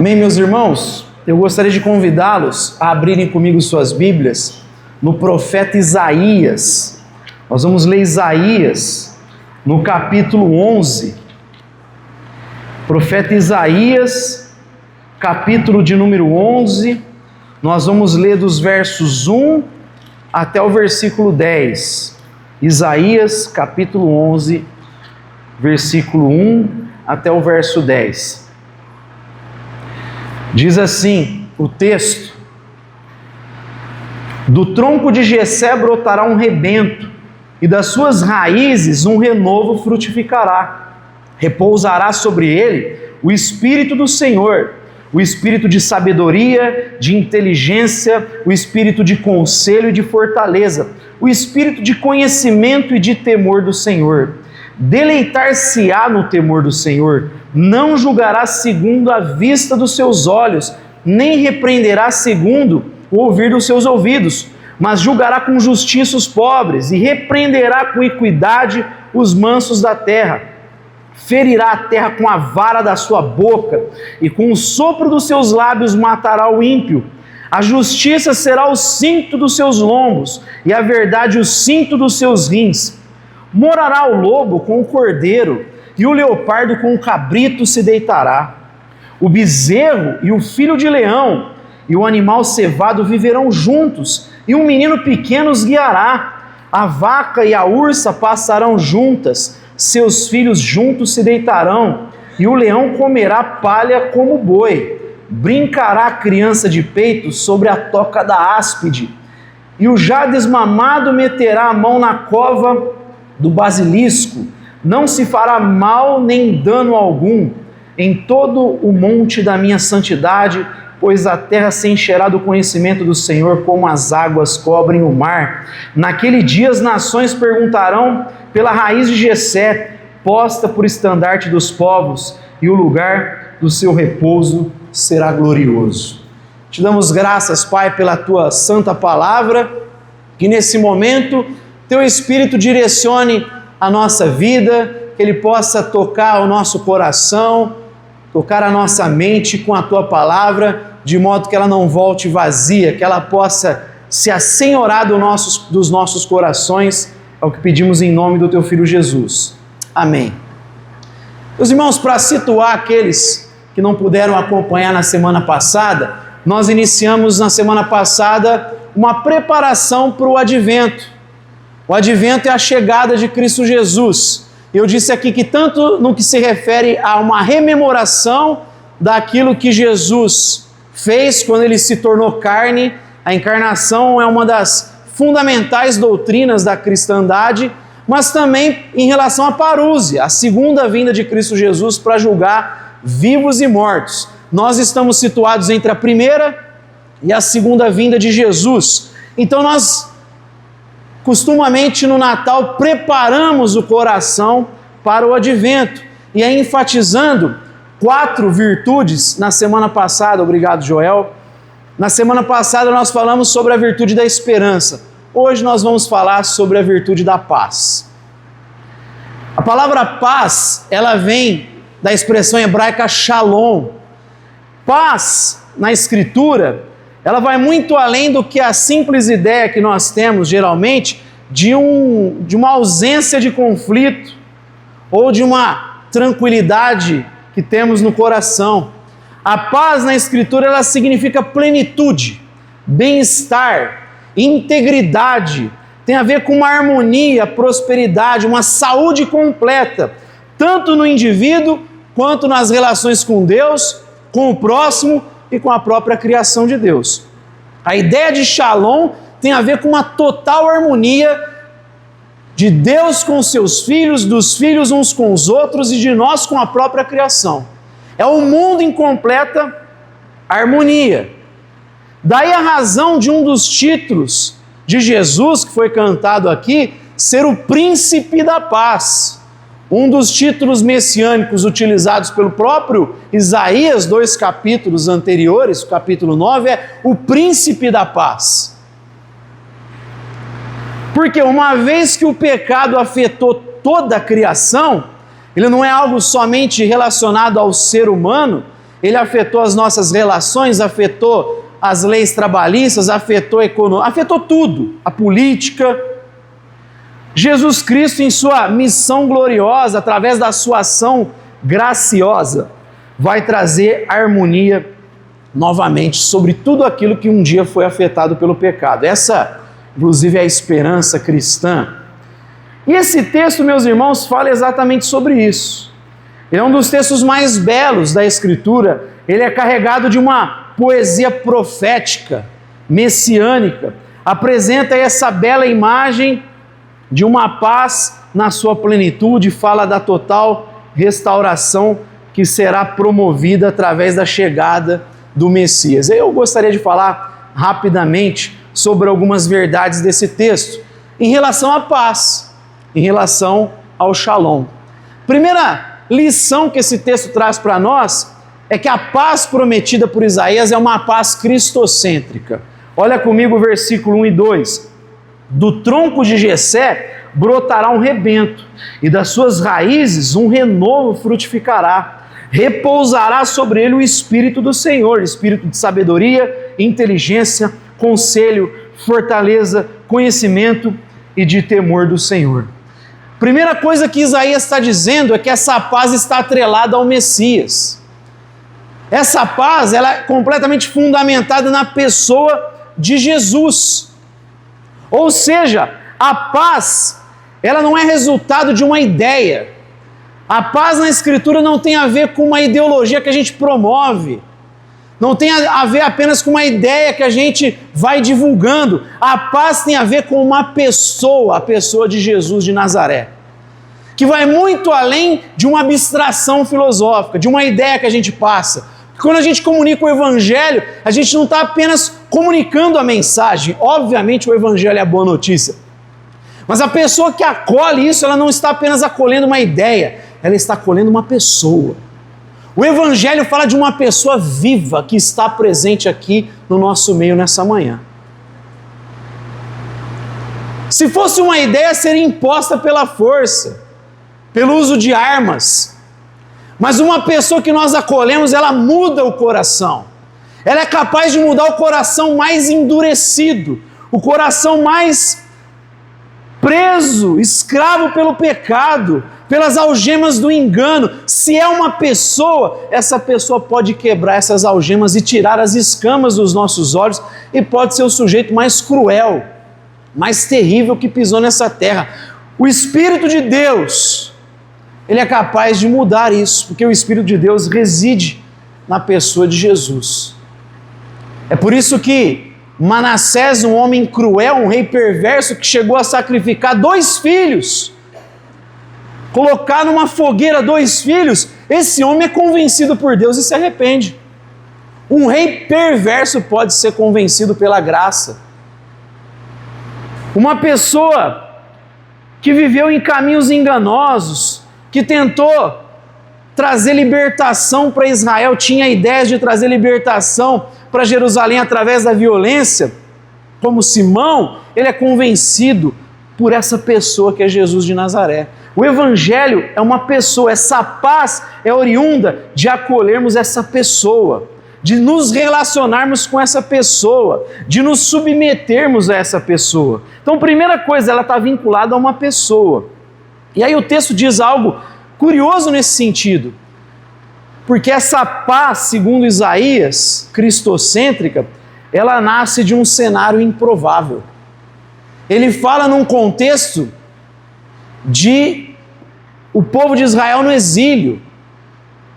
Bem, meus irmãos, eu gostaria de convidá-los a abrirem comigo suas Bíblias no profeta Isaías. Nós vamos ler Isaías no capítulo 11. Profeta Isaías, capítulo de número 11. Nós vamos ler dos versos 1 até o versículo 10. Isaías, capítulo 11, versículo 1 até o verso 10. Diz assim o texto: do tronco de Jessé brotará um rebento, e das suas raízes um renovo frutificará. Repousará sobre ele o Espírito do Senhor, o Espírito de sabedoria, de inteligência, o Espírito de conselho e de fortaleza, o Espírito de conhecimento e de temor do Senhor. Deleitar-se-á no temor do Senhor, não julgará segundo a vista dos seus olhos, nem repreenderá segundo o ouvir dos seus ouvidos, mas julgará com justiça os pobres e repreenderá com equidade os mansos da terra. Ferirá a terra com a vara da sua boca e com o sopro dos seus lábios matará o ímpio. A justiça será o cinto dos seus lombos e a verdade o cinto dos seus rins. Morará o lobo com o cordeiro, e o leopardo com o cabrito se deitará. O bezerro e o filho de leão e o animal cevado viverão juntos, e um menino pequeno os guiará. A vaca e a ursa passarão juntas, seus filhos juntos se deitarão, e o leão comerá palha como boi. Brincará a criança de peito sobre a toca da áspide, e o já desmamado meterá a mão na cova do basilisco. Não se fará mal nem dano algum em todo o monte da minha santidade, pois a terra se encherá do conhecimento do Senhor, como as águas cobrem o mar. Naquele dia as nações perguntarão pela raiz de Jessé, posta por estandarte dos povos, e o lugar do seu repouso será glorioso. Te damos graças, Pai, pela tua santa palavra, que nesse momento teu Espírito direcione a nossa vida, que ele possa tocar o nosso coração, tocar a nossa mente com a tua palavra, de modo que ela não volte vazia, que ela possa se assenhorar dos nossos corações. É o que pedimos em nome do teu Filho Jesus. Amém. Meus irmãos, para situar aqueles que não puderam acompanhar na semana passada, nós iniciamos na semana passada uma preparação para o Advento. O Advento é a chegada de Cristo Jesus. Eu disse aqui que tanto no que se refere a uma rememoração daquilo que Jesus fez quando ele se tornou carne, a encarnação é uma das fundamentais doutrinas da cristandade, mas também em relação à parúzia, a segunda vinda de Cristo Jesus para julgar vivos e mortos. Nós estamos situados entre a primeira e a segunda vinda de Jesus. Então nós costumamente no Natal preparamos o coração para o Advento, e aí enfatizando 4 virtudes na semana passada. Obrigado, Joel. Na semana passada nós falamos sobre a virtude da esperança. Hoje nós vamos falar sobre a virtude da paz. A palavra paz, ela vem da expressão hebraica shalom. Paz, na Escritura, ela vai muito além do que a simples ideia que nós temos, geralmente, de uma ausência de conflito ou de uma tranquilidade que temos no coração. A paz na Escritura, ela significa plenitude, bem-estar, integridade, tem a ver com uma harmonia, prosperidade, uma saúde completa, tanto no indivíduo quanto nas relações com Deus, com o próximo e com a própria criação de Deus. A ideia de Shalom tem a ver com uma total harmonia de Deus com seus filhos, dos filhos uns com os outros e de nós com a própria criação. É um mundo em completa harmonia. Daí a razão de um dos títulos de Jesus, que foi cantado aqui, ser o príncipe da paz. Um dos títulos messiânicos utilizados pelo próprio Isaías, 2 capítulos anteriores, o capítulo 9, é o príncipe da paz. Porque uma vez que o pecado afetou toda a criação, ele não é algo somente relacionado ao ser humano, ele afetou as nossas relações, afetou as leis trabalhistas, afetou a economia, afetou tudo, a política. Jesus Cristo, em sua missão gloriosa, através da sua ação graciosa, vai trazer harmonia novamente sobre tudo aquilo que um dia foi afetado pelo pecado. Essa, inclusive, é a esperança cristã. E esse texto, meus irmãos, fala exatamente sobre isso. Ele é um dos textos mais belos da Escritura. Ele é carregado de uma poesia profética, messiânica. Apresenta essa bela imagem de uma paz na sua plenitude, fala da total restauração que será promovida através da chegada do Messias. Eu gostaria de falar rapidamente sobre algumas verdades desse texto em relação à paz, em relação ao Shalom. Primeira lição que esse texto traz para nós é que a paz prometida por Isaías é uma paz cristocêntrica. Olha comigo o versículo 1 e 2. Do tronco de Jessé brotará um rebento, e das suas raízes um renovo frutificará. Repousará sobre ele o Espírito do Senhor, espírito de sabedoria, inteligência, conselho, fortaleza, conhecimento e de temor do Senhor. Primeira coisa que Isaías está dizendo é que essa paz está atrelada ao Messias. Essa paz, ela é completamente fundamentada na pessoa de Jesus. Ou seja, a paz, ela não é resultado de uma ideia. A paz na Escritura não tem a ver com uma ideologia que a gente promove. Não tem a ver apenas com uma ideia que a gente vai divulgando. A paz tem a ver com uma pessoa, a pessoa de Jesus de Nazaré, que vai muito além de uma abstração filosófica, de uma ideia que a gente passa. Quando a gente comunica o Evangelho, a gente não está apenas comunicando a mensagem. Obviamente o Evangelho é a boa notícia. Mas a pessoa que acolhe isso, ela não está apenas acolhendo uma ideia, ela está acolhendo uma pessoa. O Evangelho fala de uma pessoa viva que está presente aqui no nosso meio nessa manhã. Se fosse uma ideia, seria imposta pela força, pelo uso de armas. Mas uma pessoa que nós acolhemos, ela muda o coração. Ela é capaz de mudar o coração mais endurecido, o coração mais preso, escravo pelo pecado, pelas algemas do engano. Se é uma pessoa, essa pessoa pode quebrar essas algemas e tirar as escamas dos nossos olhos e pode ser o sujeito mais cruel, mais terrível que pisou nessa terra. O Espírito de Deus, ele é capaz de mudar isso, porque o Espírito de Deus reside na pessoa de Jesus. É por isso que Manassés, um homem cruel, um rei perverso que chegou a sacrificar 2 filhos, colocar numa fogueira 2 filhos, esse homem é convencido por Deus e se arrepende. Um rei perverso pode ser convencido pela graça. Uma pessoa que viveu em caminhos enganosos, que tentou trazer libertação para Israel, tinha ideias de trazer libertação para Jerusalém através da violência, como Simão, ele é convencido por essa pessoa que é Jesus de Nazaré. O Evangelho é uma pessoa, essa paz é oriunda de acolhermos essa pessoa, de nos relacionarmos com essa pessoa, de nos submetermos a essa pessoa. Então, primeira coisa, ela está vinculada a uma pessoa. E aí o texto diz algo curioso nesse sentido, porque essa paz, segundo Isaías, cristocêntrica, ela nasce de um cenário improvável. Ele fala num contexto de o povo de Israel no exílio,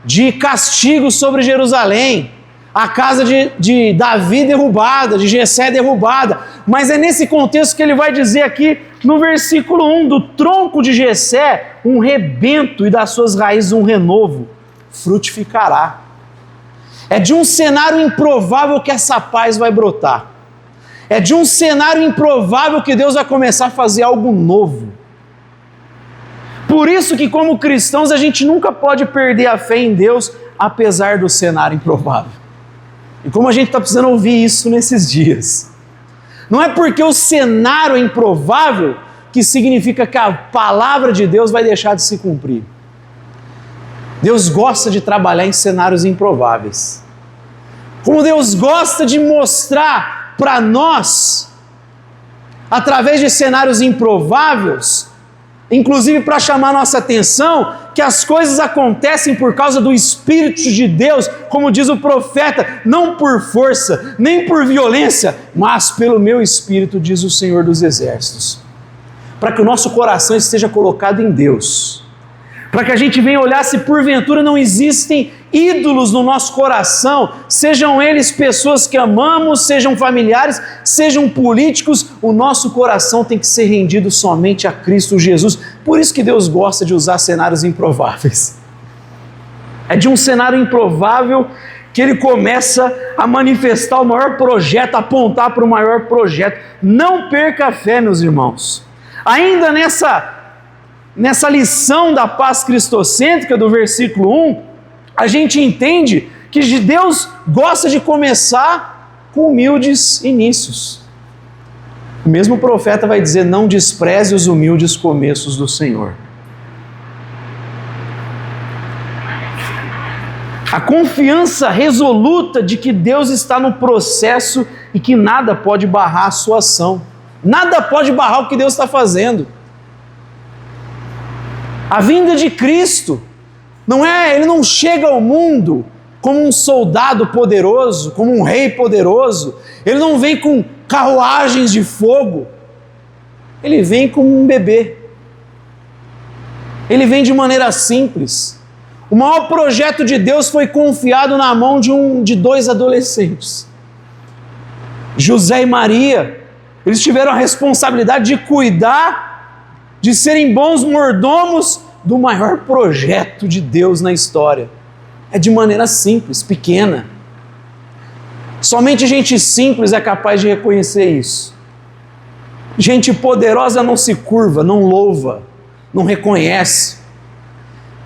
de castigo sobre Jerusalém, a casa de Davi derrubada, de Jessé derrubada. Mas é nesse contexto que ele vai dizer aqui no versículo 1, do tronco de Jessé um rebento e das suas raízes um renovo frutificará. É de um cenário improvável que essa paz vai brotar. É de um cenário improvável que Deus vai começar a fazer algo novo. Por isso que, como cristãos, a gente nunca pode perder a fé em Deus, apesar do cenário improvável. E como a gente está precisando ouvir isso nesses dias. Não é porque o cenário é improvável que significa que a palavra de Deus vai deixar de se cumprir. Deus gosta de trabalhar em cenários improváveis. Como Deus gosta de mostrar para nós, através de cenários improváveis, inclusive para chamar nossa atenção, que as coisas acontecem por causa do Espírito de Deus, como diz o profeta, não por força, nem por violência, mas pelo meu Espírito, diz o Senhor dos Exércitos. Para que o nosso coração esteja colocado em Deus. Para que a gente venha olhar se porventura não existem ídolos no nosso coração, sejam eles pessoas que amamos, sejam familiares, sejam políticos, o nosso coração tem que ser rendido somente a Cristo Jesus. Por isso que Deus gosta de usar cenários improváveis. É de um cenário improvável que Ele começa a manifestar o maior projeto, apontar para o maior projeto. Não perca a fé, meus irmãos. Ainda nessa lição da paz cristocêntrica do versículo 1, a gente entende que Deus gosta de começar com humildes inícios. O mesmo profeta vai dizer, não despreze os humildes começos do Senhor. A confiança resoluta de que Deus está no processo e que nada pode barrar a sua ação. Nada pode barrar o que Deus está fazendo. A vinda de Cristo, Ele não chega ao mundo como um soldado poderoso, como um rei poderoso. Ele não vem com carruagens de fogo. Ele vem como um bebê. Ele vem de maneira simples. O maior projeto de Deus foi confiado na mão de dois adolescentes. José e Maria. Eles tiveram a responsabilidade de cuidar, de serem bons mordomos do maior projeto de Deus na história. É de maneira simples, pequena. Somente gente simples é capaz de reconhecer isso. Gente poderosa não se curva, não louva, não reconhece.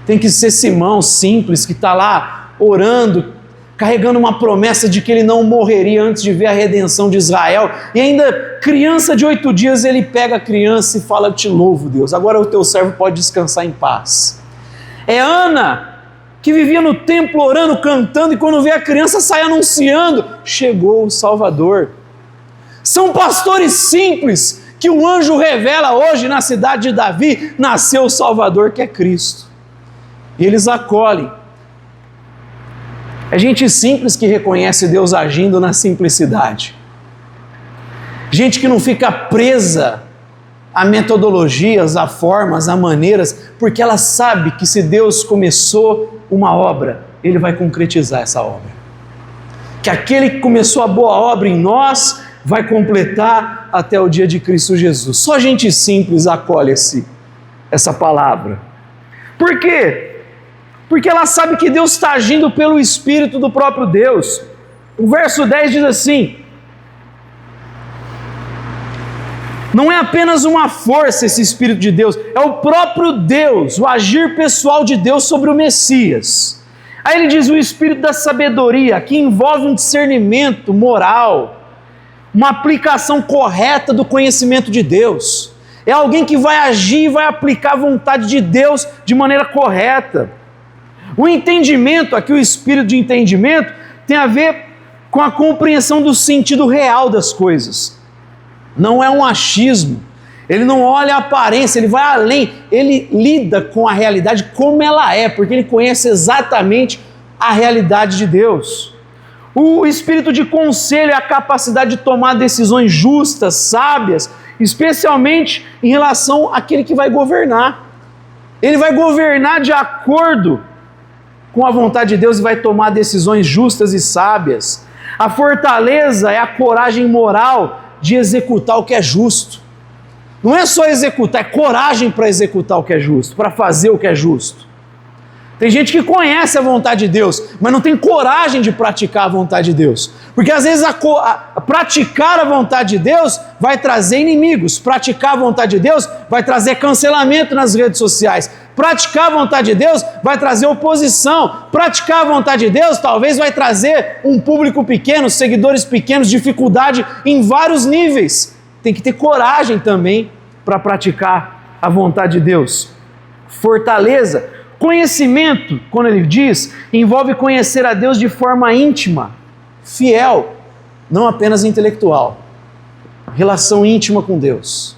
Tem que ser Simão, simples, que está lá orando, carregando uma promessa de que ele não morreria antes de ver a redenção de Israel. E ainda, criança de 8 dias, ele pega a criança e fala, te louvo, Deus, agora o teu servo pode descansar em paz. É Ana, que vivia no templo orando, cantando, e quando vê a criança sai anunciando, chegou o Salvador. São pastores simples, que o anjo revela hoje na cidade de Davi, nasceu o Salvador, que é Cristo. E eles acolhem. É gente simples que reconhece Deus agindo na simplicidade. Gente que não fica presa a metodologias, a formas, a maneiras, porque ela sabe que se Deus começou uma obra, Ele vai concretizar essa obra. Que aquele que começou a boa obra em nós, vai completar até o dia de Cristo Jesus. Só gente simples acolhe essa palavra. Por quê? Porque ela sabe que Deus está agindo pelo Espírito do próprio Deus. O verso 10 diz assim, não é apenas uma força esse Espírito de Deus, é o próprio Deus, o agir pessoal de Deus sobre o Messias. Aí ele diz o Espírito da sabedoria, que envolve um discernimento moral, uma aplicação correta do conhecimento de Deus. É alguém que vai agir e vai aplicar a vontade de Deus de maneira correta. O entendimento, aqui o espírito de entendimento, tem a ver com a compreensão do sentido real das coisas. Não é um achismo. Ele não olha a aparência, ele vai além. Ele lida com a realidade como ela é, porque ele conhece exatamente a realidade de Deus. O espírito de conselho é a capacidade de tomar decisões justas, sábias, especialmente em relação àquele que vai governar. Ele vai governar de acordo com a vontade de Deus e vai tomar decisões justas e sábias. A fortaleza é a coragem moral de executar o que é justo. Não é só executar, é coragem para executar o que é justo, para fazer o que é justo. Tem gente que conhece a vontade de Deus, mas não tem coragem de praticar a vontade de Deus. Porque às vezes praticar a vontade de Deus vai trazer inimigos. Praticar a vontade de Deus vai trazer cancelamento nas redes sociais. Praticar a vontade de Deus vai trazer oposição. Praticar a vontade de Deus talvez vai trazer um público pequeno, seguidores pequenos, dificuldade em vários níveis. Tem que ter coragem também para praticar a vontade de Deus. Fortaleza, Conhecimento, quando ele diz, envolve conhecer a Deus de forma íntima, fiel, não apenas intelectual. Relação íntima com Deus.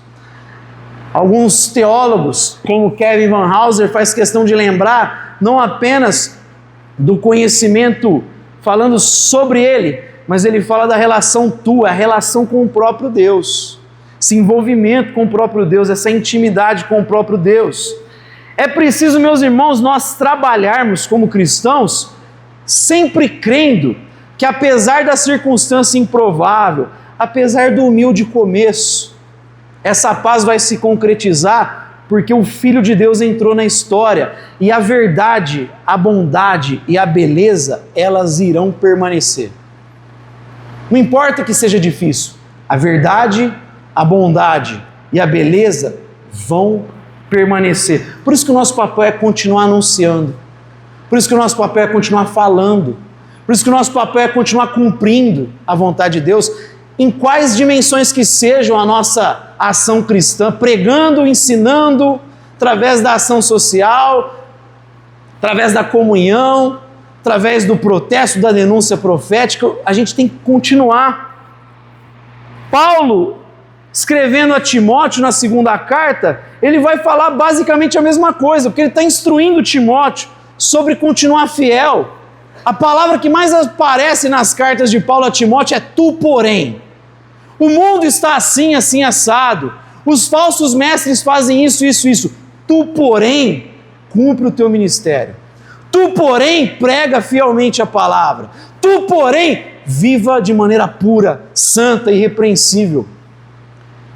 Alguns teólogos, como Kevin Van Hooser, faz questão de lembrar não apenas do conhecimento falando sobre ele, mas ele fala da relação tua, a relação com o próprio Deus, esse envolvimento com o próprio Deus, essa intimidade com o próprio Deus. É preciso, meus irmãos, nós trabalharmos como cristãos, sempre crendo que apesar da circunstância improvável, apesar do humilde começo, essa paz vai se concretizar porque o Filho de Deus entrou na história e a verdade, a bondade e a beleza, elas irão permanecer. Não importa que seja difícil, a verdade, a bondade e a beleza vão permanecer. Por isso que o nosso papel é continuar anunciando, por isso que o nosso papel é continuar falando, por isso que o nosso papel é continuar cumprindo a vontade de Deus, em quais dimensões que sejam a nossa ação cristã, pregando, ensinando, através da ação social, através da comunhão, através do protesto, da denúncia profética, a gente tem que continuar. Paulo, escrevendo a Timóteo na segunda carta, ele vai falar basicamente a mesma coisa, porque ele está instruindo Timóteo sobre continuar fiel. A palavra que mais aparece nas cartas de Paulo a Timóteo é tu, porém. O mundo está assim, assim, assado. Os falsos mestres fazem isso, isso, isso. Tu, porém, cumpre o teu ministério. Tu, porém, prega fielmente a palavra. Tu, porém, viva de maneira pura, santa e irrepreensível.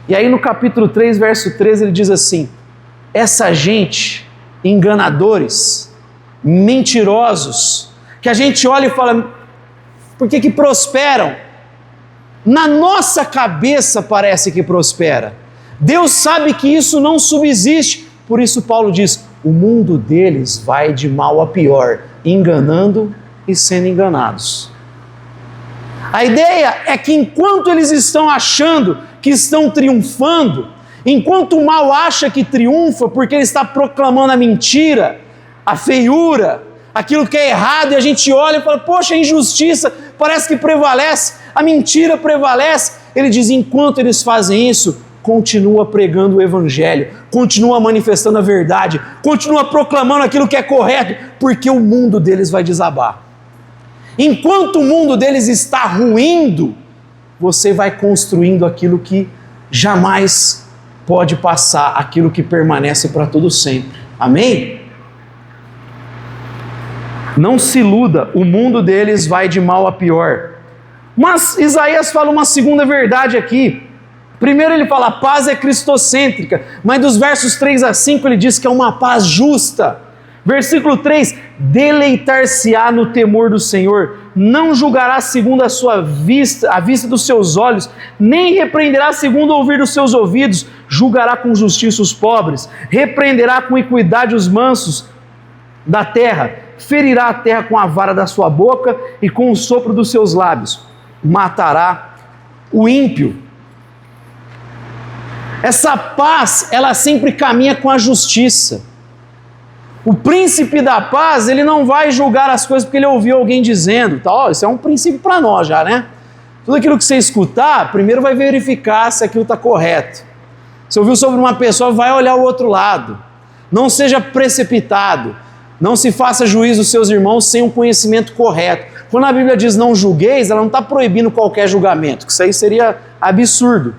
E aí no capítulo 3, verso 13, ele diz assim: essa gente, enganadores, mentirosos, que a gente olha e fala, por que prosperam? Na nossa cabeça parece que prospera. Deus sabe que isso não subsiste. Por isso Paulo diz, o mundo deles vai de mal a pior, enganando e sendo enganados. A ideia é que enquanto eles estão achando que estão triunfando, enquanto o mal acha que triunfa porque ele está proclamando a mentira, a feiura, aquilo que é errado, e a gente olha e fala, poxa, a injustiça parece que prevalece, a mentira prevalece. Ele diz, enquanto eles fazem isso, continua pregando o Evangelho, continua manifestando a verdade, continua proclamando aquilo que é correto, porque o mundo deles vai desabar. Enquanto o mundo deles está ruindo, você vai construindo aquilo que jamais pode passar, aquilo que permanece para todo sempre. Amém? Não se iluda, o mundo deles vai de mal a pior. Mas Isaías fala uma segunda verdade aqui. Primeiro ele fala, a paz é cristocêntrica, mas dos versos 3 a 5 ele diz que é uma paz justa. Versículo 3, deleitar-se-á no temor do Senhor, não julgará segundo a sua vista, a vista dos seus olhos, nem repreenderá segundo o ouvir dos seus ouvidos, julgará com justiça os pobres, repreenderá com equidade os mansos da terra, ferirá a terra com a vara da sua boca e com o sopro dos seus lábios, matará o ímpio. Essa paz, ela sempre caminha com a justiça. O príncipe da paz, ele não vai julgar as coisas porque ele ouviu alguém dizendo, tá? Isso é um princípio para nós já, né? Tudo aquilo que você escutar, primeiro vai verificar se aquilo está correto. Se ouviu sobre uma pessoa, vai olhar o outro lado. Não seja precipitado. Não se faça juízo dos seus irmãos sem um conhecimento correto. Quando a Bíblia diz não julgueis, ela não está proibindo qualquer julgamento, que isso aí seria absurdo.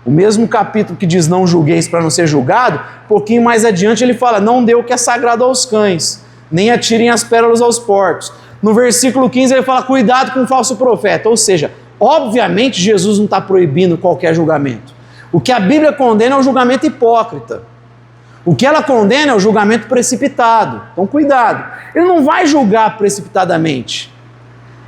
O mesmo capítulo que diz não julgueis para não ser julgado, um pouquinho mais adiante ele fala, não dê o que é sagrado aos cães, nem atirem as pérolas aos porcos. No versículo 15 ele fala, cuidado com o falso profeta, ou seja, obviamente Jesus não está proibindo qualquer julgamento. O que a Bíblia condena é o julgamento hipócrita. O que ela condena é o julgamento precipitado. Então cuidado, ele não vai julgar precipitadamente,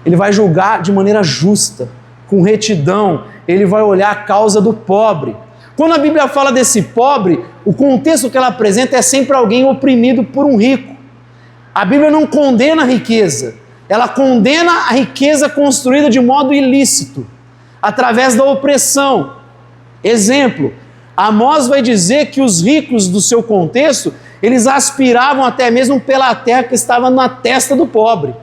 ele vai julgar de maneira justa, com retidão, ele vai olhar a causa do pobre. Quando a Bíblia fala desse pobre, o contexto que ela apresenta é sempre alguém oprimido por um rico. A Bíblia não condena a riqueza, ela condena a riqueza construída de modo ilícito, através da opressão. Exemplo, Amós vai dizer que os ricos do seu contexto, Eles aspiravam até mesmo pela terra que estava na testa do pobre.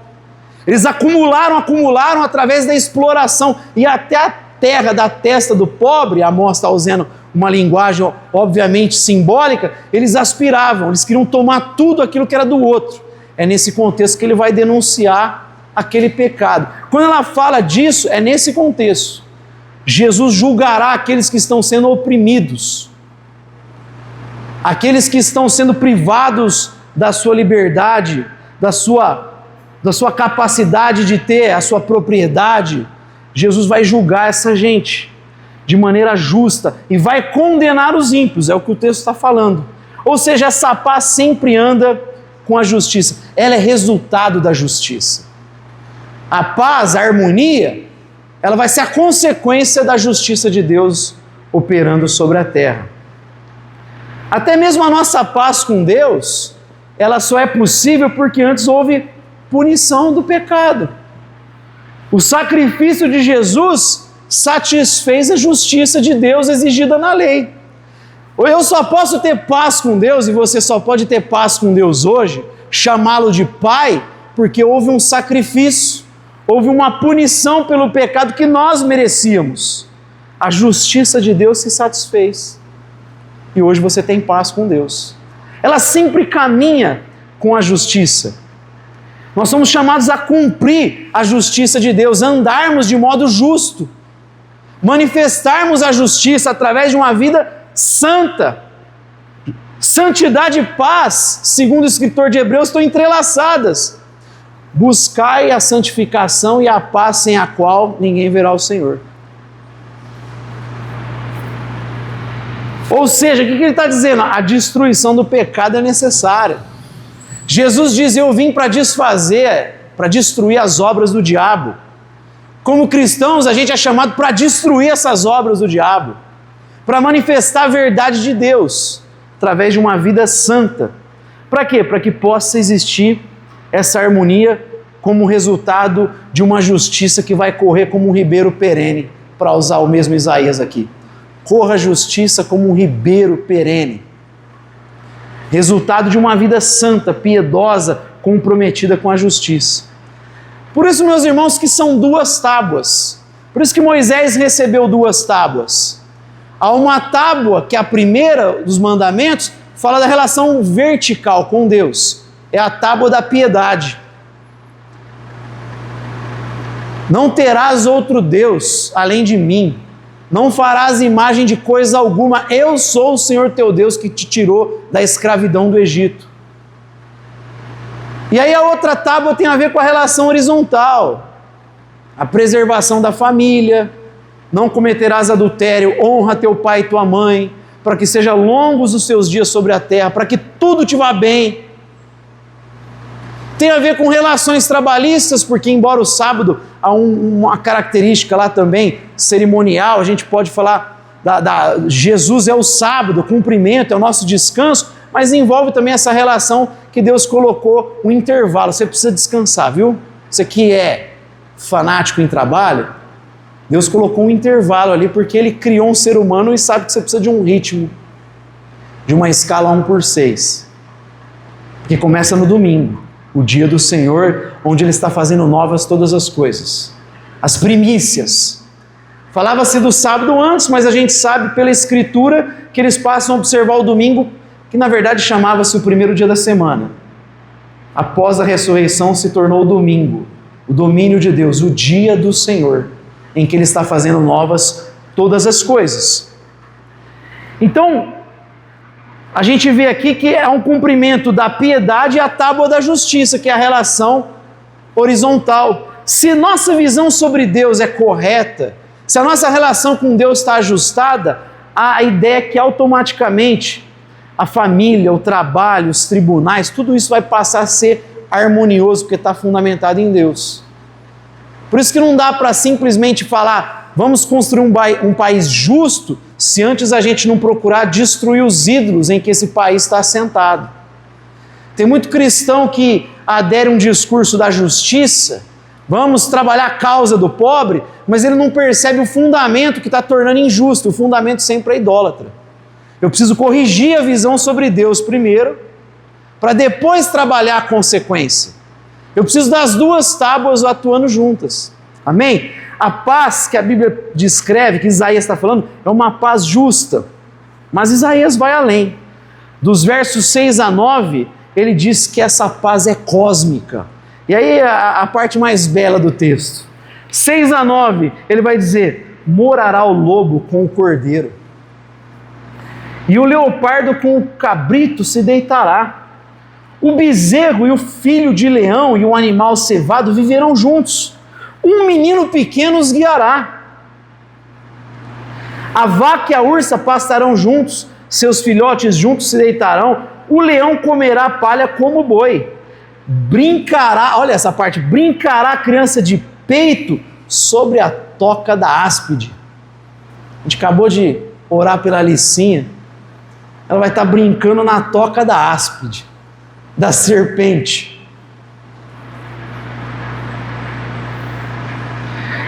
Eles acumularam através da exploração, e até a terra da testa do pobre, Amós está usando uma linguagem obviamente simbólica, eles aspiravam, eles queriam tomar tudo aquilo que era do outro. É nesse contexto que ele vai denunciar aquele pecado. Quando ela fala disso, é nesse contexto. Jesus julgará aqueles que estão sendo oprimidos, aqueles que estão sendo privados da sua liberdade, da sua capacidade de ter a sua propriedade. Jesus vai julgar essa gente de maneira justa e vai condenar os ímpios, é o que o texto está falando. Ou seja, essa paz sempre anda com a justiça, ela é resultado da justiça. A paz, a harmonia, ela vai ser a consequência da justiça de Deus operando sobre a terra. Até mesmo a nossa paz com Deus, ela só é possível porque antes houve punição do pecado. O sacrifício de Jesus satisfez a justiça de Deus exigida na lei. Eu só posso ter paz com Deus, e você só pode ter paz com Deus hoje, chamá-lo de Pai, porque houve um sacrifício, houve uma punição pelo pecado que nós merecíamos. A justiça de Deus se satisfez. E hoje você tem paz com Deus. Ela sempre caminha com a justiça. Nós somos chamados a cumprir a justiça de Deus, andarmos de modo justo, manifestarmos a justiça através de uma vida santa. Santidade e paz, segundo o escritor de Hebreus, estão entrelaçadas. Buscai a santificação e a paz, sem a qual ninguém verá o Senhor. Ou seja, o que ele está dizendo? A destruição do pecado é necessária. Jesus diz: eu vim para desfazer, para destruir as obras do diabo. Como cristãos, a gente é chamado para destruir essas obras do diabo, para manifestar a verdade de Deus, através de uma vida santa. Para quê? Para que possa existir essa harmonia como resultado de uma justiça que vai correr como um ribeiro perene, para usar o mesmo Isaías aqui. Corra a justiça como um ribeiro perene. Resultado de uma vida santa, piedosa, comprometida com a justiça. Por isso, meus irmãos, que são duas tábuas. Por isso que Moisés recebeu duas tábuas. Há uma tábua, que é a primeira dos mandamentos, fala da relação vertical com Deus. É a tábua da piedade. Não terás outro Deus além de mim. Não farás imagem de coisa alguma. Eu sou o Senhor teu Deus que te tirou da escravidão do Egito. E aí a outra tábua tem a ver com a relação horizontal. A preservação da família. Não cometerás adultério. Honra teu pai e tua mãe, para que sejam longos os seus dias sobre a terra, para que tudo te vá bem. Tem a ver com relações trabalhistas, porque embora o sábado há uma característica lá também cerimonial, a gente pode falar Jesus é o sábado, o cumprimento, é o nosso descanso, mas envolve também essa relação que Deus colocou um intervalo. Você precisa descansar, viu? Você que é fanático em trabalho, Deus colocou um intervalo ali porque Ele criou um ser humano e sabe que você precisa de um ritmo, de uma escala 1/6, que começa no domingo. O dia do Senhor, onde Ele está fazendo novas todas as coisas. As primícias. Falava-se do sábado antes, mas a gente sabe pela Escritura que eles passam a observar o domingo, que na verdade chamava-se o primeiro dia da semana. Após a ressurreição se tornou o domingo, o domínio de Deus, o dia do Senhor, em que Ele está fazendo novas todas as coisas. Então, a gente vê aqui que é um cumprimento da piedade e a tábua da justiça, que é a relação horizontal. Se nossa visão sobre Deus é correta, se a nossa relação com Deus está ajustada, a ideia é que automaticamente a família, o trabalho, os tribunais, tudo isso vai passar a ser harmonioso, porque está fundamentado em Deus. Por isso que não dá para simplesmente falar, vamos construir um país justo, se antes a gente não procurar destruir os ídolos em que esse país está assentado. Tem muito cristão que adere a um discurso da justiça, vamos trabalhar a causa do pobre, mas ele não percebe o fundamento que está tornando injusto. O fundamento sempre é idólatra. Eu preciso corrigir a visão sobre Deus primeiro, para depois trabalhar a consequência. Eu preciso das duas tábuas atuando juntas. Amém? A paz que a Bíblia descreve, que Isaías está falando, é uma paz justa. Mas Isaías vai além. Dos versos 6 a 9, ele diz que essa paz é cósmica. E aí a parte mais bela do texto. 6 a 9, ele vai dizer: morará o lobo com o cordeiro, e o leopardo com o cabrito se deitará. O bezerro e o filho de leão e o animal cevado viverão juntos. Um menino pequeno os guiará. A vaca e a ursa pastarão juntos, seus filhotes juntos se deitarão. O leão comerá palha como boi. Brincará, olha essa parte, brincará a criança de peito sobre a toca da áspide. A gente acabou de orar pela Alicinha. Ela vai estar brincando na toca da áspide, da serpente.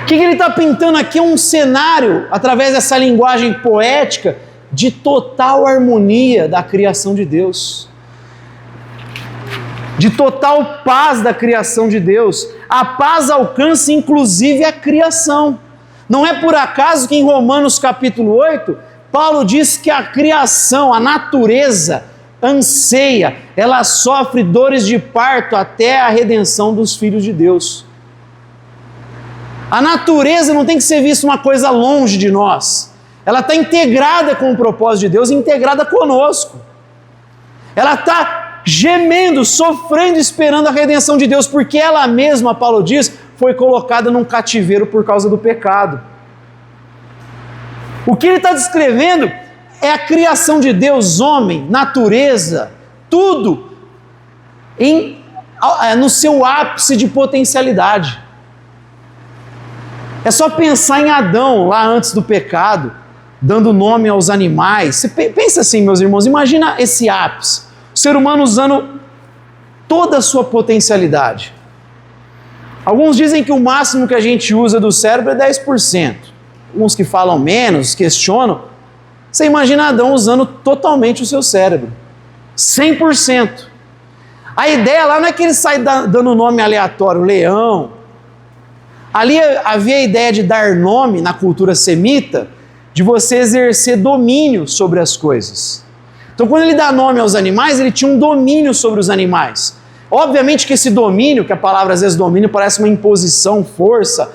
O que ele está pintando aqui é um cenário, através dessa linguagem poética, de total harmonia da criação de Deus, de total paz da criação de Deus. A paz alcança inclusive a criação. Não é por acaso que em Romanos capítulo 8, Paulo diz que a criação, a natureza, anseia, ela sofre dores de parto até a redenção dos filhos de Deus. A natureza não tem que ser vista uma coisa longe de nós. Ela está integrada com o propósito de Deus, integrada conosco. Ela está gemendo, sofrendo, esperando a redenção de Deus, porque ela mesma, Paulo diz, foi colocada num cativeiro por causa do pecado. O que ele está descrevendo é a criação de Deus, homem, natureza, tudo no seu ápice de potencialidade. É só pensar em Adão, lá antes do pecado, dando nome aos animais. Você pensa assim, meus irmãos, imagina esse ápice. O ser humano usando toda a sua potencialidade. Alguns dizem que o máximo que a gente usa do cérebro é 10%. Alguns que falam menos, questionam. Você imagina Adão usando totalmente o seu cérebro. 100%. A ideia lá não é que ele sai dando nome aleatório, leão. Ali havia a ideia de dar nome na cultura semita, de você exercer domínio sobre as coisas. Então, quando ele dá nome aos animais, ele tinha um domínio sobre os animais. Obviamente que esse domínio, que a palavra às vezes domínio parece uma imposição, força,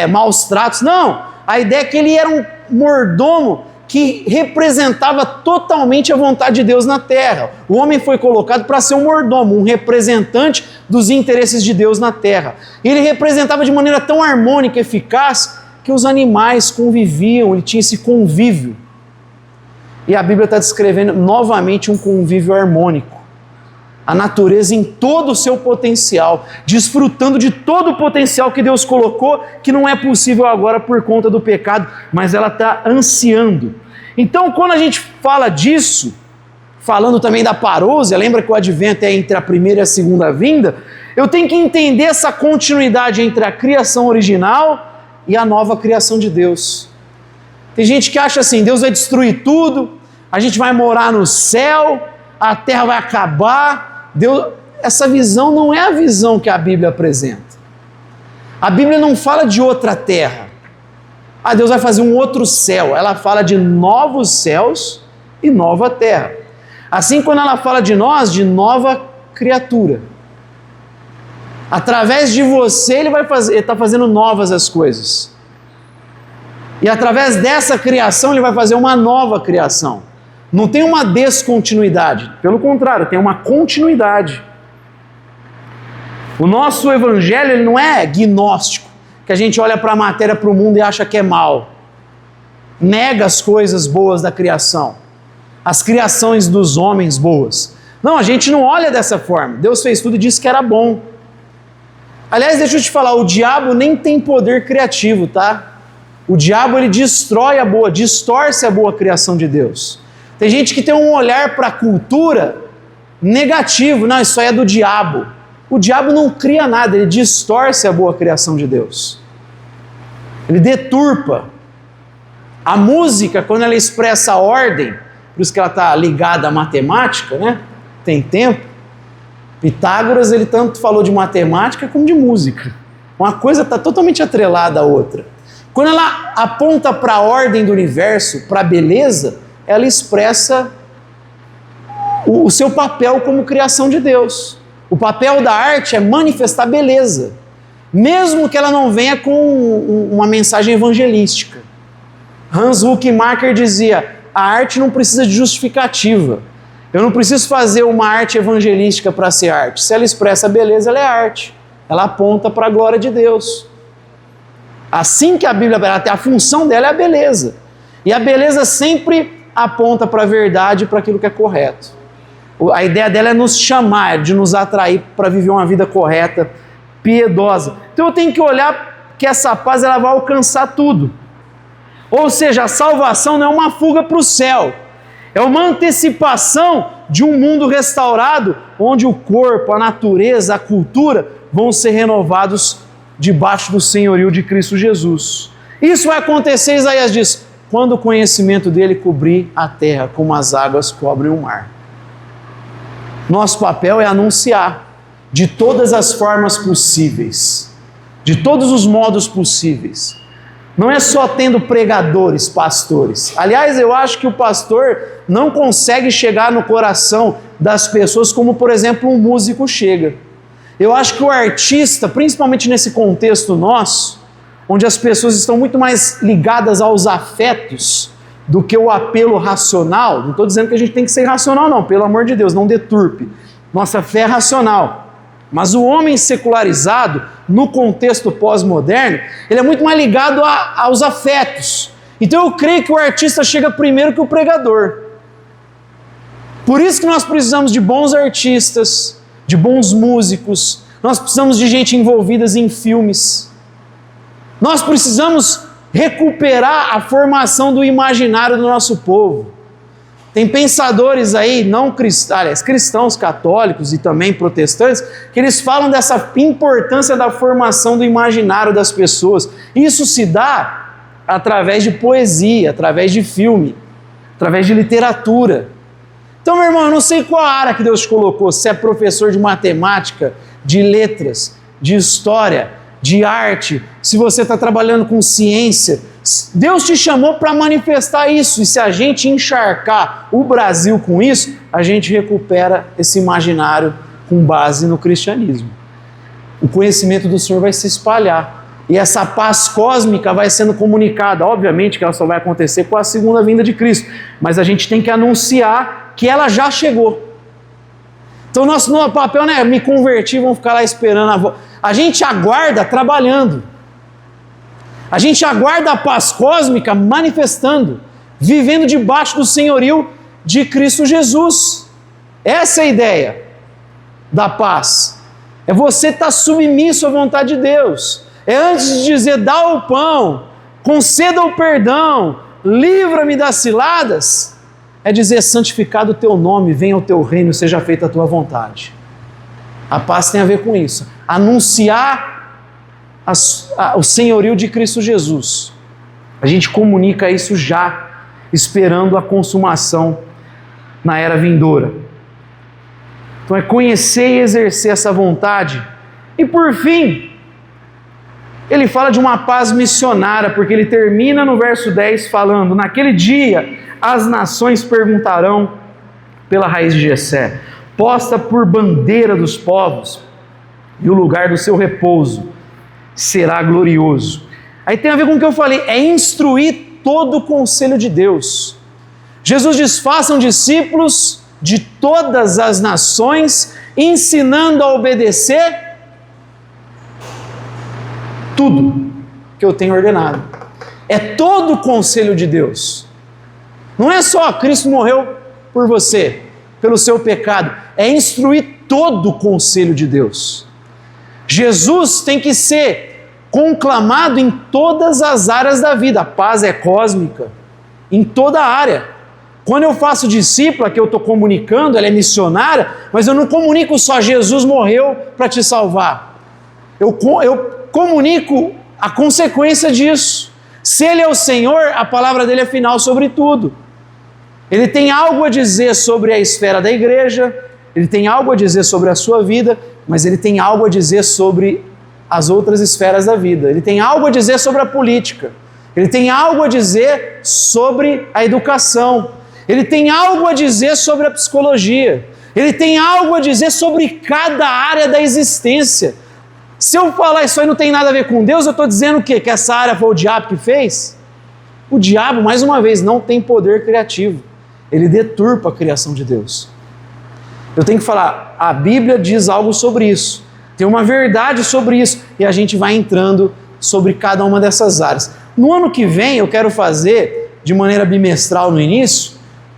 maus tratos. Não, a ideia é que ele era um mordomo que representava totalmente a vontade de Deus na terra. O homem foi colocado para ser um mordomo, um representante dos interesses de Deus na terra. Ele representava de maneira tão harmônica e eficaz que os animais conviviam, ele tinha esse convívio. E a Bíblia está descrevendo novamente um convívio harmônico. A natureza em todo o seu potencial, desfrutando de todo o potencial que Deus colocou, que não é possível agora por conta do pecado, mas ela está ansiando. Então, quando a gente fala disso, falando também da parousia, lembra que o advento é entre a primeira e a segunda vinda? Eu tenho que entender essa continuidade entre a criação original e a nova criação de Deus. Tem gente que acha assim, Deus vai destruir tudo, a gente vai morar no céu, a terra vai acabar. Essa visão não é a visão que a Bíblia apresenta. A Bíblia não fala de outra terra. Deus vai fazer um outro céu. Ela fala de novos céus e nova terra. Assim, quando ela fala de nós, de nova criatura. Através de você, Ele está fazendo novas as coisas. E através dessa criação, Ele vai fazer uma nova criação. Não tem uma descontinuidade, pelo contrário, tem uma continuidade. O nosso evangelho ele não é gnóstico, que a gente olha para a matéria, para o mundo e acha que é mal. Nega as coisas boas da criação, as criações dos homens boas. Não, a gente não olha dessa forma. Deus fez tudo e disse que era bom. Aliás, deixa eu te falar, o diabo nem tem poder criativo, tá? O diabo ele distorce a boa criação de Deus. Tem gente que tem um olhar para a cultura negativo. Não, isso aí é do diabo. O diabo não cria nada, ele distorce a boa criação de Deus. Ele deturpa. A música, quando ela expressa a ordem, por isso que ela está ligada à matemática, né? Tem tempo. Pitágoras, ele tanto falou de matemática como de música. Uma coisa está totalmente atrelada à outra. Quando ela aponta para a ordem do universo, para a beleza, ela expressa o seu papel como criação de Deus. O papel da arte é manifestar beleza, mesmo que ela não venha com uma mensagem evangelística. Hans Huckmacher dizia, a arte não precisa de justificativa. Eu não preciso fazer uma arte evangelística para ser arte. Se ela expressa beleza, ela é arte. Ela aponta para a glória de Deus. Assim que a Bíblia, a função dela é a beleza. E a beleza sempre aponta para a verdade e para aquilo que é correto. A ideia dela é nos chamar, de nos atrair para viver uma vida correta, piedosa. Então eu tenho que olhar que essa paz ela vai alcançar tudo. Ou seja, a salvação não é uma fuga para o céu. É uma antecipação de um mundo restaurado, onde o corpo, a natureza, a cultura vão ser renovados debaixo do senhorio de Cristo Jesus. Isso vai acontecer, Isaías diz, quando o conhecimento dele cobrir a terra, como as águas cobrem o mar. Nosso papel é anunciar de todas as formas possíveis, de todos os modos possíveis. Não é só tendo pregadores, pastores. Aliás, eu acho que o pastor não consegue chegar no coração das pessoas como, por exemplo, um músico chega. Eu acho que o artista, principalmente nesse contexto nosso, onde as pessoas estão muito mais ligadas aos afetos do que o apelo racional, não estou dizendo que a gente tem que ser racional não, pelo amor de Deus, não deturpe. Nossa fé é racional. Mas o homem secularizado, no contexto pós-moderno, ele é muito mais ligado aos afetos. Então eu creio que o artista chega primeiro que o pregador. Por isso que nós precisamos de bons artistas, de bons músicos, nós precisamos de gente envolvida em filmes. Nós precisamos recuperar a formação do imaginário do nosso povo. Tem pensadores aí, cristãos, católicos e também protestantes, que eles falam dessa importância da formação do imaginário das pessoas. Isso se dá através de poesia, através de filme, através de literatura. Então, meu irmão, eu não sei qual área que Deus te colocou, se é professor de matemática, de letras, de história, de arte, se você está trabalhando com ciência. Deus te chamou para manifestar isso, e se a gente encharcar o Brasil com isso, a gente recupera esse imaginário com base no cristianismo. O conhecimento do Senhor vai se espalhar, e essa paz cósmica vai sendo comunicada. Obviamente que ela só vai acontecer com a segunda vinda de Cristo, mas a gente tem que anunciar que ela já chegou. Então nosso papel não é me convertir, vamos ficar lá esperando a gente aguarda trabalhando. A gente aguarda a paz cósmica manifestando, vivendo debaixo do senhorio de Cristo Jesus. Essa é a ideia da paz. É você estar submisso à vontade de Deus. É antes de dizer, dá o pão, conceda o perdão, livra-me das ciladas, é dizer, santificado o teu nome, venha o teu reino, seja feita a tua vontade. A paz tem a ver com isso. Anunciar o senhorio de Cristo Jesus. A gente comunica isso já, esperando a consumação na era vindoura. Então é conhecer e exercer essa vontade. E por fim, ele fala de uma paz missionária, porque ele termina no verso 10 falando, naquele dia as nações perguntarão pela raiz de Jessé, posta por bandeira dos povos, e o lugar do seu repouso será glorioso. Aí tem a ver com o que eu falei, é instruir todo o conselho de Deus. Jesus diz, façam discípulos de todas as nações, ensinando a obedecer tudo que eu tenho ordenado. É todo o conselho de Deus. Não é só Cristo morreu por você, pelo seu pecado, é instruir todo o conselho de Deus. Jesus tem que ser conclamado em todas as áreas da vida. A paz é cósmica, em toda a área. Quando eu faço discípula, que eu estou comunicando, ela é missionária, mas eu não comunico só Jesus morreu para te salvar. Eu comunico a consequência disso. Se Ele é o Senhor, a palavra dele é final sobre tudo. Ele tem algo a dizer sobre a esfera da igreja, ele tem algo a dizer sobre a sua vida, mas ele tem algo a dizer sobre as outras esferas da vida. Ele tem algo a dizer sobre a política. Ele tem algo a dizer sobre a educação. Ele tem algo a dizer sobre a psicologia. Ele tem algo a dizer sobre cada área da existência. Se eu falar isso aí não tem nada a ver com Deus, eu estou dizendo o quê? Que essa área foi o diabo que fez? O diabo, mais uma vez, não tem poder criativo. Ele deturpa a criação de Deus. Eu tenho que falar, a Bíblia diz algo sobre isso. Tem uma verdade sobre isso. E a gente vai entrando sobre cada uma dessas áreas. No ano que vem, eu quero fazer, de maneira bimestral no início,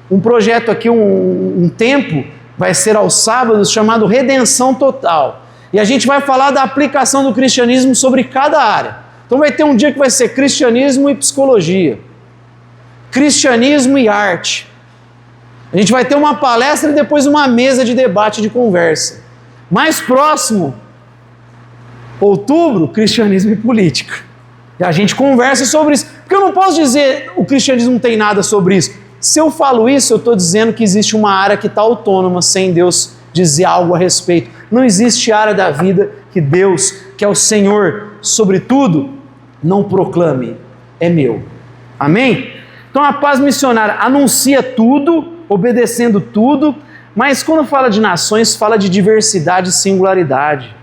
um projeto aqui, um tempo, vai ser aos sábados, chamado Redenção Total. E a gente vai falar da aplicação do cristianismo sobre cada área. Então vai ter um dia que vai ser cristianismo e psicologia, cristianismo e arte. A gente vai ter uma palestra e depois uma mesa de debate, de conversa. Mais próximo, outubro, cristianismo e política. E a gente conversa sobre isso. Porque eu não posso dizer o cristianismo não tem nada sobre isso. Se eu falo isso, eu estou dizendo que existe uma área que está autônoma, sem Deus dizer algo a respeito. Não existe área da vida que Deus, que é o Senhor sobre tudo, não proclame. É meu. Amém? Então a paz missionária anuncia tudo, obedecendo tudo, mas quando fala de nações, fala de diversidade e singularidade.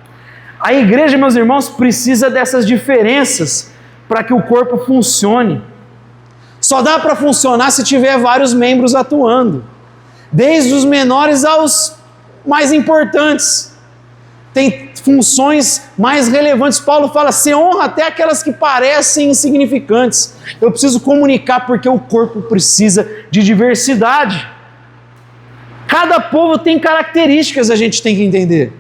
A igreja, meus irmãos, precisa dessas diferenças para que o corpo funcione. Só dá para funcionar se tiver vários membros atuando, desde os menores aos mais importantes. Tem funções mais relevantes. Paulo fala, se honra até aquelas que parecem insignificantes. Eu preciso comunicar porque o corpo precisa de diversidade. Cada povo tem características, a gente tem que entender.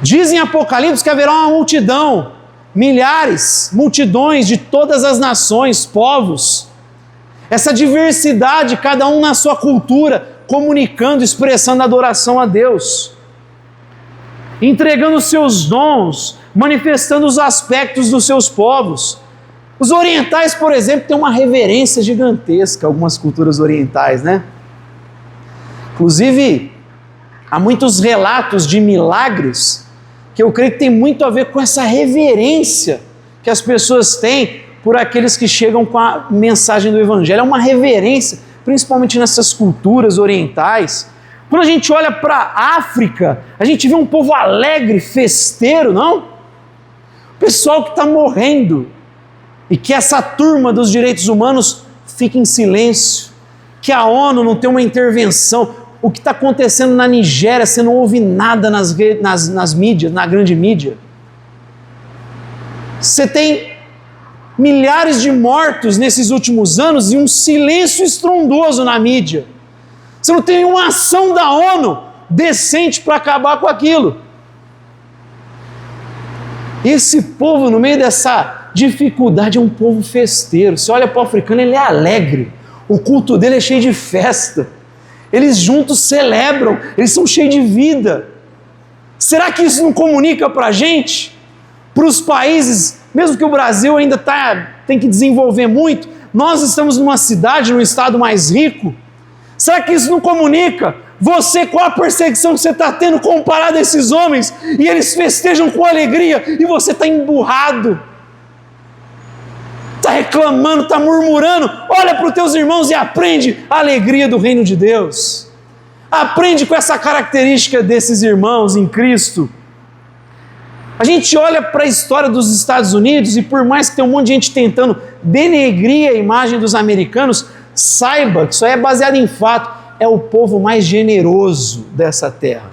Diz em Apocalipse que haverá uma multidão, milhares, multidões de todas as nações, povos. Essa diversidade, cada um na sua cultura, comunicando, expressando adoração a Deus, entregando os seus dons, manifestando os aspectos dos seus povos. Os orientais, por exemplo, têm uma reverência gigantesca, algumas culturas orientais, né? Inclusive, há muitos relatos de milagres que eu creio que tem muito a ver com essa reverência que as pessoas têm por aqueles que chegam com a mensagem do Evangelho. É uma reverência, principalmente nessas culturas orientais. Quando a gente olha para a África, a gente vê um povo alegre, festeiro, não? O pessoal que está morrendo e que essa turma dos direitos humanos fica em silêncio, que a ONU não tem uma intervenção. O que está acontecendo na Nigéria, você não ouve nada nas mídias, na grande mídia. Você tem milhares de mortos nesses últimos anos e um silêncio estrondoso na mídia. Você não tem nenhuma ação da ONU decente para acabar com aquilo. Esse povo, no meio dessa dificuldade, é um povo festeiro. Você olha para o africano, ele é alegre. O culto dele é cheio de festa. Eles juntos celebram, eles são cheios de vida. Será que isso não comunica para a gente? Para os países, mesmo que o Brasil ainda tem que desenvolver muito, nós estamos numa cidade, num estado mais rico. Será que isso não comunica? Você, qual a perseguição que você está tendo comparado a esses homens? E eles festejam com alegria e você está emburrado. Está reclamando, está murmurando. Olha para os teus irmãos e aprende a alegria do reino de Deus. Aprende com essa característica desses irmãos em Cristo. A gente olha para a história dos Estados Unidos e por mais que tenha um monte de gente tentando denegrir a imagem dos americanos, saiba que isso aí é baseado em fato. É o povo mais generoso dessa terra.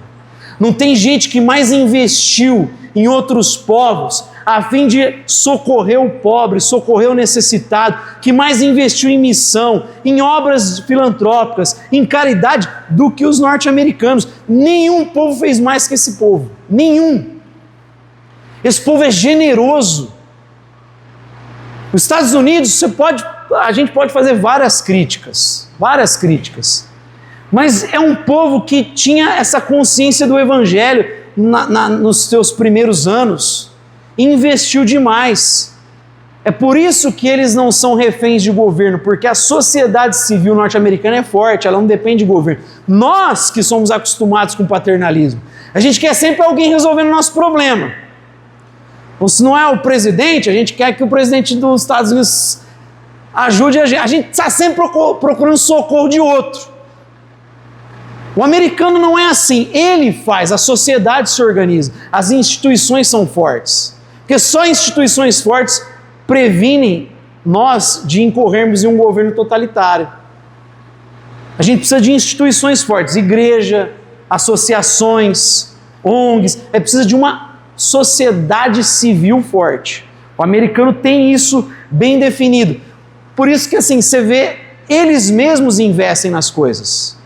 Não tem gente que mais investiu em outros povos a fim de socorrer o pobre, socorrer o necessitado, que mais investiu em missão, em obras filantrópicas, em caridade, do que os norte-americanos. Nenhum povo fez mais que esse povo. Nenhum. Esse povo é generoso. Os Estados Unidos, a gente pode fazer várias críticas, mas é um povo que tinha essa consciência do Evangelho nos seus primeiros anos, investiu demais. É por isso que eles não são reféns de governo, porque a sociedade civil norte-americana é forte, ela não depende de governo. Nós que somos acostumados com paternalismo, a gente quer sempre alguém resolvendo o nosso problema. Então, se não é o presidente, a gente quer que o presidente dos Estados Unidos ajude a gente. A gente está sempre procurando socorro de outro. O americano não é assim. Ele faz, a sociedade se organiza, as instituições são fortes. Porque só instituições fortes previnem nós de incorrermos em um governo totalitário. A gente precisa de instituições fortes, igreja, associações, ONGs, precisa de uma sociedade civil forte. O americano tem isso bem definido. Por isso que assim, você vê, eles mesmos investem nas coisas.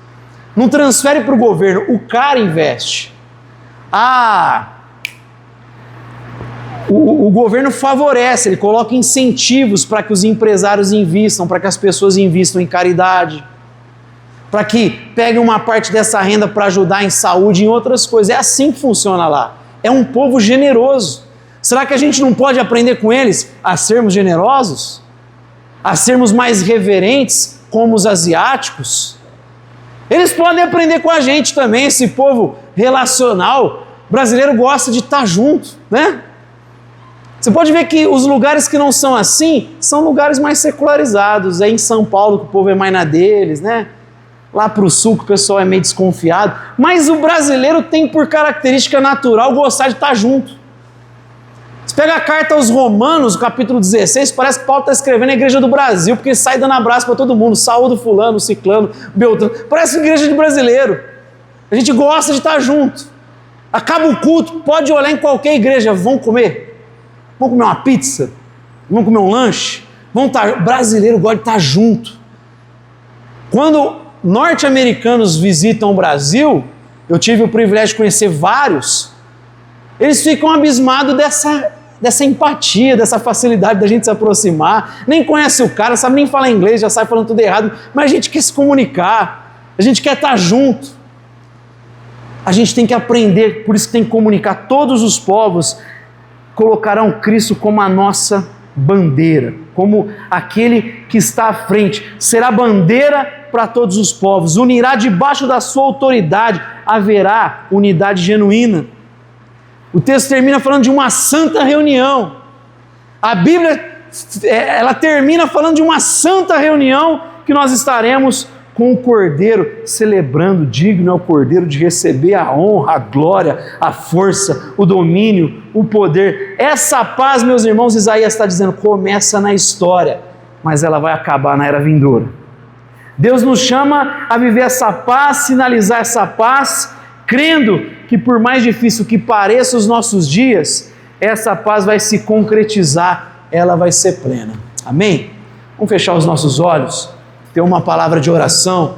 Não transfere para o governo, o cara investe. O governo favorece, ele coloca incentivos para que os empresários invistam, para que as pessoas invistam em caridade, para que peguem uma parte dessa renda para ajudar em saúde e em outras coisas. É assim que funciona lá. É um povo generoso. Será que a gente não pode aprender com eles a sermos generosos? A sermos mais reverentes como os asiáticos? Eles podem aprender com a gente também, esse povo relacional. O brasileiro gosta de estar junto, né? Você pode ver que os lugares que não são assim, são lugares mais secularizados. É em São Paulo que o povo é mais na deles, né? Lá para o sul que o pessoal é meio desconfiado. Mas o brasileiro tem por característica natural gostar de estar junto. Você pega a carta aos Romanos, capítulo 16, parece que Paulo está escrevendo a igreja do Brasil, porque sai dando abraço para todo mundo. Saúde fulano, ciclano, beltrano. Parece uma igreja de brasileiro. A gente gosta de estar junto. Acaba o culto, pode olhar em qualquer igreja. Vão comer? Vamos comer uma pizza? Vamos comer um lanche? Vamos estar... O brasileiro gosta de estar junto. Quando norte-americanos visitam o Brasil, eu tive o privilégio de conhecer vários, eles ficam abismados dessa empatia, dessa facilidade da gente se aproximar. Nem conhece o cara, sabe nem falar inglês, já sai falando tudo errado, mas a gente quer se comunicar, a gente quer estar junto. A gente tem que aprender, por isso que tem que comunicar. Todos os povos colocarão Cristo como a nossa bandeira, como aquele que está à frente. Será bandeira para todos os povos, unirá debaixo da sua autoridade, haverá unidade genuína. O texto termina falando de uma santa reunião. A Bíblia, ela termina falando de uma santa reunião que nós estaremos com o Cordeiro, celebrando, digno é o Cordeiro de receber a honra, a glória, a força, o domínio, o poder. Essa paz, meus irmãos, Isaías está dizendo, começa na história, mas ela vai acabar na era vindoura. Deus nos chama a viver essa paz, sinalizar essa paz, crendo que por mais difícil que pareça os nossos dias, essa paz vai se concretizar, ela vai ser plena. Amém? Vamos fechar os nossos olhos, ter uma palavra de oração.